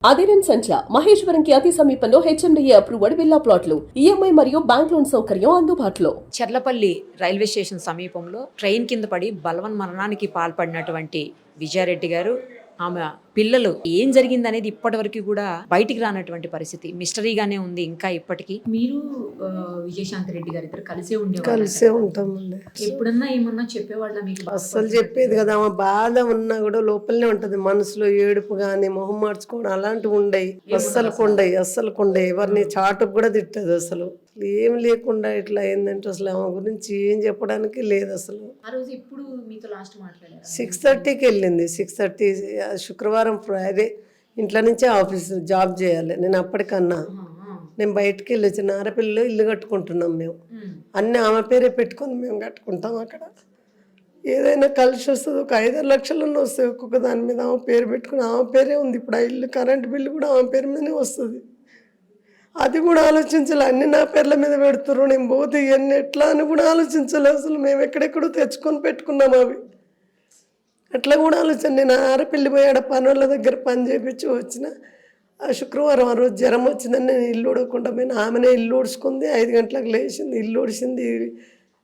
అదిరన్ సంచ మహేశ్వరంకి అతి సమీపంలో HMDA approved villa ప్లాట్లు ఈఎంఐ మరియు బ్యాంక్ లోన్ సౌకర్యం అందుబాటులో. చర్లపల్లి రైల్వే స్టేషన్ సమీపంలో ట్రైన్ కింద పడి బలవన్మరణానికి పాల్పడినటువంటి విజయారెడ్డి గారు, ఆమె పిల్లలు ఏం జరిగింది అనేది ఇప్పటి వరకు కూడా బయటికి రానటువంటి పరిస్థితి మిస్టరీగానే ఉంది. ఇంకా ఇప్పటికీ మీరు విజయశాంతి రెడ్డి గారు ఇద్దరు కలిసే ఉంటామండి. ఎప్పుడన్నా ఏమన్నా చెప్పేవాళ్ళ మీకు? అస్సలు చెప్పేది కదా, ఆమె బాధ ఉన్నా కూడా లోపలనే ఉంటది, మనసులో ఏడుపు గాని మొహం మార్చుకోవడం అలాంటివి ఉండయి. అస్సలు కొండయి ఎవరిని చాటుకు కూడా తిట్టదు. అసలు ఏం లేకుండా ఇట్లా అయిందంటే అసలు ఆమె గురించి ఏం చెప్పడానికి లేదు. అసలు ఆ రోజు ఇప్పుడు మీతో లాస్ట్ మాట్లాడారు 6:30కి వెళ్ళింది. 6:30 శుక్రవారం ఫ్రైడే ఇంట్లో నుంచే ఆఫీస్ జాబ్ చేయాలి. నేను అప్పటికన్నా నేను బయటికి వెళ్ళి వచ్చిన ఆడపిల్లలు ఇల్లు కట్టుకుంటున్నాం మేము. అన్నీ ఆమె పేరే పెట్టుకొని మేము కట్టుకుంటాం. అక్కడ ఏదైనా కలిసి వస్తుంది, ఒక 5-6 లక్షలన్నా వస్తాయి ఒక్కొక్క దాని మీద. ఆమె పేరు పెట్టుకుని ఆమె పేరే ఉంది. ఇప్పుడు ఆ ఇల్లు కరెంట్ బిల్లు కూడా ఆమె పేరు మీదనే వస్తుంది. అది కూడా ఆలోచించాలి. అన్ని నా పేర్ల మీద పెడుతున్నారు, నేను పోతే ఇవన్నీ ఎట్లా అని కూడా ఆలోచించాలి. అసలు మేము ఎక్కడెక్కడో తెచ్చుకొని పెట్టుకున్నాం అవి. అట్లా కూడా ఆలోచన. నేను ఆడపిల్లి పోయాడ పనుల దగ్గర పని చేయించి వచ్చిన ఆ శుక్రవారం ఆ రోజు జ్వరం వచ్చిందని నేను ఇల్లు ఊడకుండా పోయిన. ఆమెనే ఇల్లు ఊడ్చుకుంది, 5 గంటలకు లేచింది, ఇల్లు ఊడిచింది,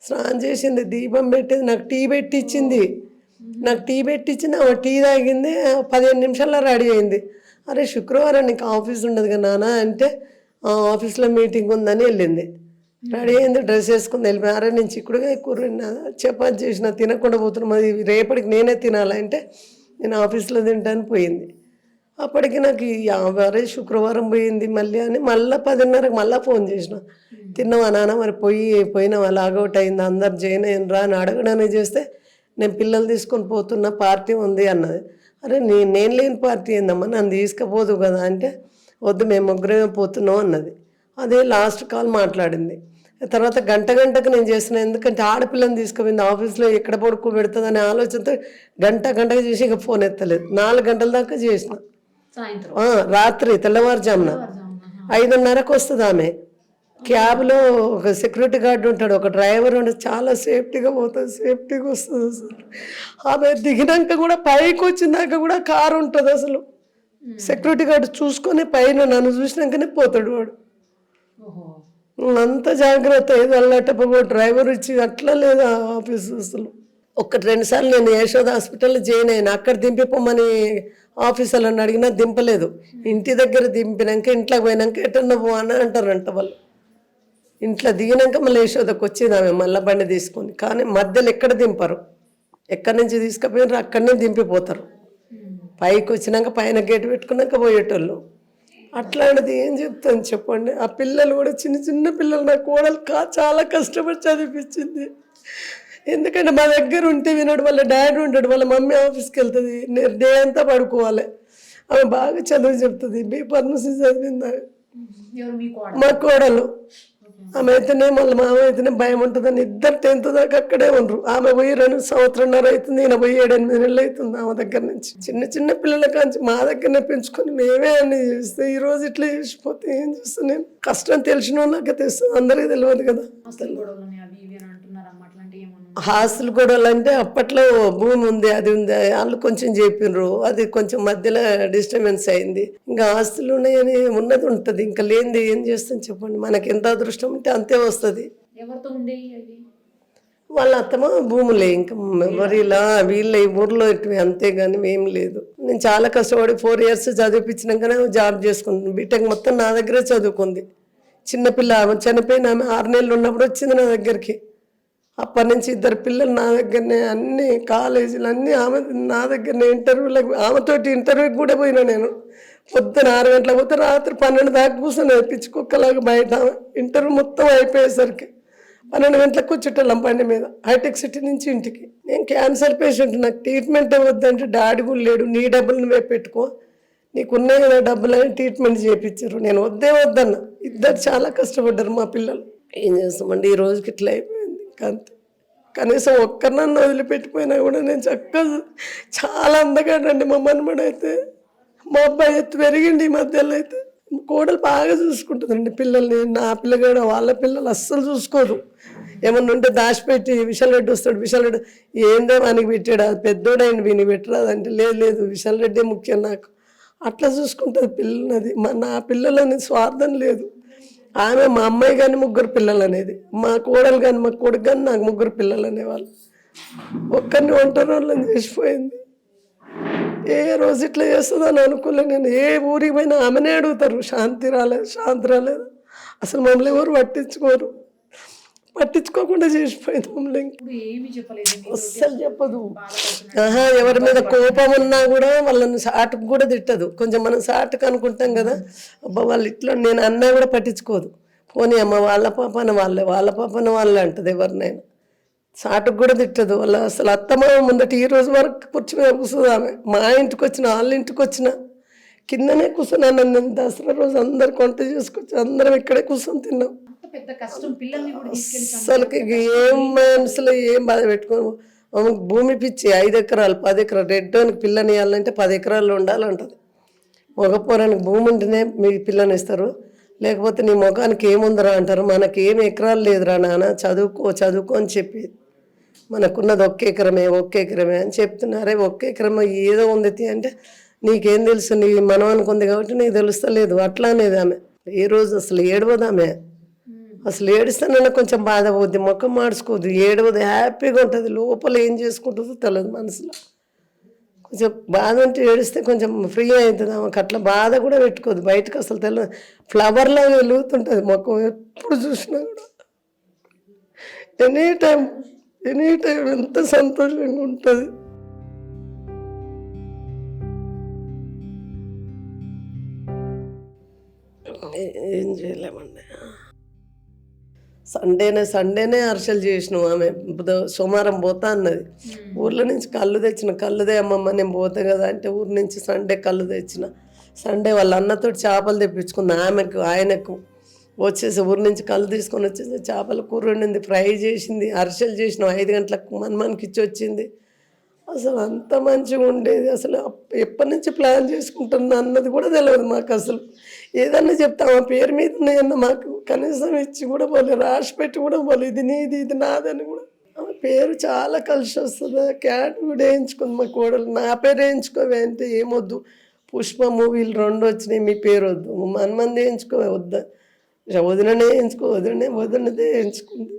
స్నానం చేసింది, దీపం పెట్టింది, నాకు టీ పెట్టించింది. ఆమె టీ తాగింది, 15 నిమిషాల్లో రెడీ అయింది. అరే శుక్రవారం నీకు ఆఫీస్ ఉండదు కదా నాన్న అంటే, ఆఫీస్లో మీటింగ్ ఉందని వెళ్ళింది. రెడీ అయింది, డ్రెస్ వేసుకుంది, వెళ్ళిపోయి. అరే నేను చిక్కుడుగా కూర చపాతి చేసిన తినకుండా పోతున్నా, మరి రేపటికి నేనే తినాలంటే నేను ఆఫీస్లో తింటాను పోయింది. అప్పటికి నాకు అరే శుక్రవారం పోయింది మళ్ళీ అని మళ్ళీ 10:30కి మళ్ళీ ఫోన్ చేసిన. తిన్నావా నాన్న, మరి పోయినావా, లాగౌట్ అయింది, అందరు జాయిన్ అయిన రా అని అడగడానికి చేస్తే నేను పిల్లలు తీసుకొని పోతున్న పార్టీ ఉంది అన్నది. అరే నేను లేని పార్టీ ఏందమ్మా, నన్ను తీసుకుపోదు కదా అంటే, వద్దు మేము ముగ్గురమే పోతున్నాం అన్నది. అదే లాస్ట్ కాల్ మాట్లాడింది. తర్వాత గంటకు నేను చేసిన, ఎందుకంటే ఆడపిల్లని తీసుకుపోయింది ఆఫీస్లో ఎక్కడ పడుకోబెడుతుంది అనే ఆలోచనతో గంటకు చేసి ఇక ఫోన్ ఎత్తలేదు. 4 గంటల దాకా చేసిన. రాత్రి తెల్లవారుజామున 5:30కు వస్తుంది ఆమె. క్యాబ్లో ఒక సెక్యూరిటీ గార్డు ఉంటాడు, ఒక డ్రైవర్ ఉంటాడు, చాలా సేఫ్టీగా పోతుంది, సేఫ్టీగా వస్తుంది. అసలు ఆమె దిగినాక కూడా పైకి వచ్చినాక కూడా కారు ఉంటుంది. అసలు సెక్యూరిటీ గార్డు చూసుకొని పైన నన్ను చూసినాకనే పోతాడు వాడు. అంత జాగ్రత్త, ఏదో అల్లటపో డ్రైవర్ ఇచ్చి అట్లా లేదు ఆఫీస్. అసలు 1-2 సార్లు నేను యశోద హాస్పిటల్లో జాయిన్ అయినా, అక్కడ దింపిపోమని ఆఫీసర్లను అడిగినా దింపలేదు. ఇంటి దగ్గర దింపినాక ఇంట్లోకి పోయినాక ఎటన్నా పో అని అంటారంట వాళ్ళు. ఇంట్లో దిగినాక మళ్ళీ యశోదకు వచ్చేది ఆమె మళ్ళీ బండి తీసుకొని. కానీ మధ్యలో ఎక్కడ దింపరు, ఎక్కడి నుంచి తీసుకుపోయినారు అక్కడనే దింపిపోతారు. పైకి వచ్చినాక పైన గేటు పెట్టుకున్నాక పోయేటోళ్ళు. అట్లాంటిది ఏం చెప్తాను చెప్పండి. ఆ పిల్లలు కూడా చిన్న పిల్లలు, నా కోడలు చాలా కష్టపడి చదివించింది. ఎందుకంటే మా దగ్గర ఉంటే వినడు, వాళ్ళ డాడీ ఉంటాడు, వాళ్ళ మమ్మీ ఆఫీస్కి వెళ్తుంది, నేను డే అంతా పడుకోవాలి. ఆమె బాగా చదువు చెప్తుంది, B.Pharmacy చదివింది మా కోడలు. ఆమె అయితేనే మళ్ళీ మామ అయితేనే భయం ఉంటుందని ఇద్దరు 10th దాకా అక్కడే ఉండరు. ఆమె పోయి 2 సంవత్సరాలన్నర అవుతుంది, ఈయన పోయి 7-8 నెలలు అవుతుంది ఆమె దగ్గర నుంచి. చిన్న పిల్లల కాంచి మా దగ్గరనే పెంచుకొని మేమే అన్ని చేస్తే ఈరోజు ఇట్లా చేసిపోతే ఏం చేస్తాను నేను. కష్టం తెలిసిన వాళ్ళకే తెలుస్తుంది, అందరికీ తెలియదు కదా. హాస్టల్ గొడవలు అంటే అప్పట్లో భూమి ఉంది, అది ఉంది, వాళ్ళు కొంచెం చెప్పినారు, అది కొంచెం మధ్యలో డిస్టర్బెన్స్ అయింది. ఇంకా ఆస్తులు ఉన్నాయని ఉన్నది ఉంటుంది, ఇంకా లేనిది ఏం చేస్తాం చెప్పండి. మనకి ఎంత అదృష్టం ఉంటే అంతే వస్తుంది. వాళ్ళ అత్తమ్మ భూములే, ఇంకా ఎవరిలా వీళ్ళ ఈ ఊర్లో ఇటువే, అంతేగాని ఏం లేదు. నేను చాలా కష్టపడి 4 years చదివిపించినాకనే జాబ్ చేసుకుంటాను. బీటెక్ మొత్తం నా దగ్గరే చదువుకుంది. చిన్నపిల్ల చనిపోయిన ఆమె 6 నెలలు ఉన్నప్పుడు వచ్చింది నా దగ్గరికి. అప్పటి నుంచి 2 పిల్లలు నా దగ్గరనే, అన్ని కాలేజీలు అన్నీ ఆమె నా దగ్గరనే. ఇంటర్వ్యూలకు ఆమెతోటి ఇంటర్వ్యూకి కూడా పోయినా నేను. పొద్దున 6 గంటలకు పోతే రాత్రి 12 దాకా కూర్చొని పిచ్చుకొక్కలాగా బయట. ఇంటర్వ్యూ మొత్తం అయిపోయేసరికి 12 గంటలకు వచ్చేటోళ్ళం బండి మీద, హైటెక్ సిటీ నుంచి ఇంటికి. నేను క్యాన్సర్ పేషెంట్, నాకు ట్రీట్మెంట్ వద్దంటే డాడీ కూడా లేడు, నీ డబ్బులు నువ్వే పెట్టుకో, నీకున్నాయి కదా డబ్బులు అని ట్రీట్మెంట్ చేయించారు. నేను వద్దన్నా. ఇద్దరు చాలా కష్టపడ్డారు మా పిల్లలు. ఏం చేస్తామండి, ఈ రోజుకి ఇట్లా అయిపోయింది. అంతే, కనీసం ఒక్కరినన్ను వదిలిపెట్టిపోయినా కూడా నేను చక్కగా చాలా అందగాడండి మా మనమడు. అయితే మా అబ్బాయి ఎత్తు పెరిగిండి ఈ మధ్యలో. అయితే కోడలు బాగా చూసుకుంటుందండి పిల్లల్ని. నా పిల్లగాడు వాళ్ళ పిల్లలు అస్సలు చూసుకోదు. ఏమన్నా ఉంటే దాచిపెట్టి విశాల్ రెడ్డి వస్తాడు, విశాల్ రెడ్డి ఏందో మనకి పెట్టాడు, అది పెద్దోడైంది వీని పెట్టరాదంటే లేదు విశాల్ రెడ్డి ముఖ్యం నాకు. అట్లా చూసుకుంటుంది పిల్లలది. నా పిల్లలని స్వార్థం లేదు. ఆమె మా అమ్మాయి కానీ 3 పిల్లలు అనేది, మా కోడలు కానీ మా కొడుకు కానీ నాకు 3 పిల్లలు అనేవాళ్ళు. ఒక్కరిని ఒంటరి వాళ్ళని చేసిపోయింది. ఏ రోజు ఇట్లా చేస్తుందని అనుకోలేదు నేను. ఏ ఊరికి పోయినా ఆమెనే అడుగుతారు, శాంతి రాలేదు. అసలు మమ్మల్ని ఎవరు పట్టించుకోకుండా చేసిపోయింది మమ్మల్ని. అస్సలు చెప్పదు. ఎవరి మీద కోపం ఉన్నా కూడా వాళ్ళని సాటుకు కూడా తిట్టదు. కొంచెం మనం సాటుకు అనుకుంటాం కదా, అబ్బా వాళ్ళు ఇట్లా నేను అన్నా కూడా పట్టించుకోదు. పోనీ అమ్మ వాళ్ళ పాపన వాళ్ళే అంటది. ఎవరినైనా సాటుకు కూడా తిట్టదు. వాళ్ళ అసలు అత్తమ్మ ముందట ఈ రోజు వరకు కుర్చీ మీద కూర్చుంది ఆమె. మా ఇంటికి వచ్చిన వాళ్ళ ఇంటికి వచ్చిన కిందనే కూర్చున్నాను. నేను దసరా రోజు అందరికి వంట చేసుకొచ్చి అందరం ఇక్కడే కూర్చొని తిన్నాం. అసలుకి ఏం మనసులో ఏం బాధ పెట్టుకోము. ఆమెకు భూమి పిచ్చి 5 ఎకరాలు 10 ఎకరాలు రెడ్డోనికి పిల్లని ఇవ్వాలంటే 10 ఎకరాలు ఉండాలంటది. మగపోరానికి భూమి ఉంటేనే మీ పిల్లని ఇస్తారు, లేకపోతే నీ ముఖానికి ఏముందరా అంటారు. మనకి ఏం ఎకరాలు లేదురా నాన్న, చదువుకో అని చెప్పి మనకున్నది 1 ఎకరమే అని చెప్తున్నారే. 1 ఎకరం ఏదో ఉంది అంటే నీకేం తెలుసు, నీ మనం అనుకుంది కాబట్టి నీకు తెలుస్తలేదు అట్లా అనేది ఆమె. ఏ రోజు అసలు ఏడవదు ఆమె. అసలు ఏడుస్తానన్నా కొంచెం బాధ పోద్ది, ముఖం మార్చుకోదు, ఏడవదు, హ్యాపీగా ఉంటుంది. లోపల ఏం చేసుకుంటుందో తెలియదు. మనసులో కొంచెం బాధ ఉంటే ఏడిస్తే కొంచెం ఫ్రీ అవుతుంది ఆమెకు. అట్లా బాధ కూడా పెట్టుకోదు, బయటకు అసలు తెలియదు. ఫ్లవర్లా వెలుగుతుంటుంది ముఖం ఎప్పుడు చూసినా కూడా. ఎనీ టైం ఎంత సంతోషంగా ఉంటుంది. ఏం చేయలేమండి. సండేనే అరిసెలు చేసినాం. ఆమె సోమవారం పోతా అన్నది. ఊర్లో నుంచి కళ్ళు తెచ్చిన. కళ్ళుదే అమ్మమ్మ నేను పోతా కదా అంటే ఊరి నుంచి సండే కళ్ళు తెచ్చిన. సండే వాళ్ళ అన్నతో చేపలు తెప్పించుకుంది. ఆయనకు వచ్చేసి ఊరి నుంచి కళ్ళు తీసుకొని వచ్చేసి చేపల కూర వండింది, ఫ్రై చేసింది, అరిసెలు చేసినాం. 5 గంటలకు మనకి ఇచ్చి వచ్చింది. అసలు అంత మంచిగా ఉండేది. అసలు ఎప్పటి నుంచి ప్లాన్ చేసుకుంటుంది అన్నది కూడా తెలియదు మాకు. అసలు ఏదన్నా చెప్తాం ఆ పేరు మీద ఉన్నాయన్న మాకు కనీసం ఇచ్చి కూడా పోలేదు, రాసి పెట్టి కూడా పోలేదు. ఇది నీది ఇది నాదని కూడా. ఆమె పేరు చాలా కలిసి వస్తుంది. క్యాట్ కూడా వేయించుకుంది మా కోడలు. నా పేరు వేయించుకోవే అంటే ఏమొద్దు, పుష్ప మూవీలు 2 వచ్చినాయి, మీ పేరు వద్దు, మనమంది వేయించుకోవే వద్దా, వదిననే వేయించుకో, వదినదే వేయించుకుంది.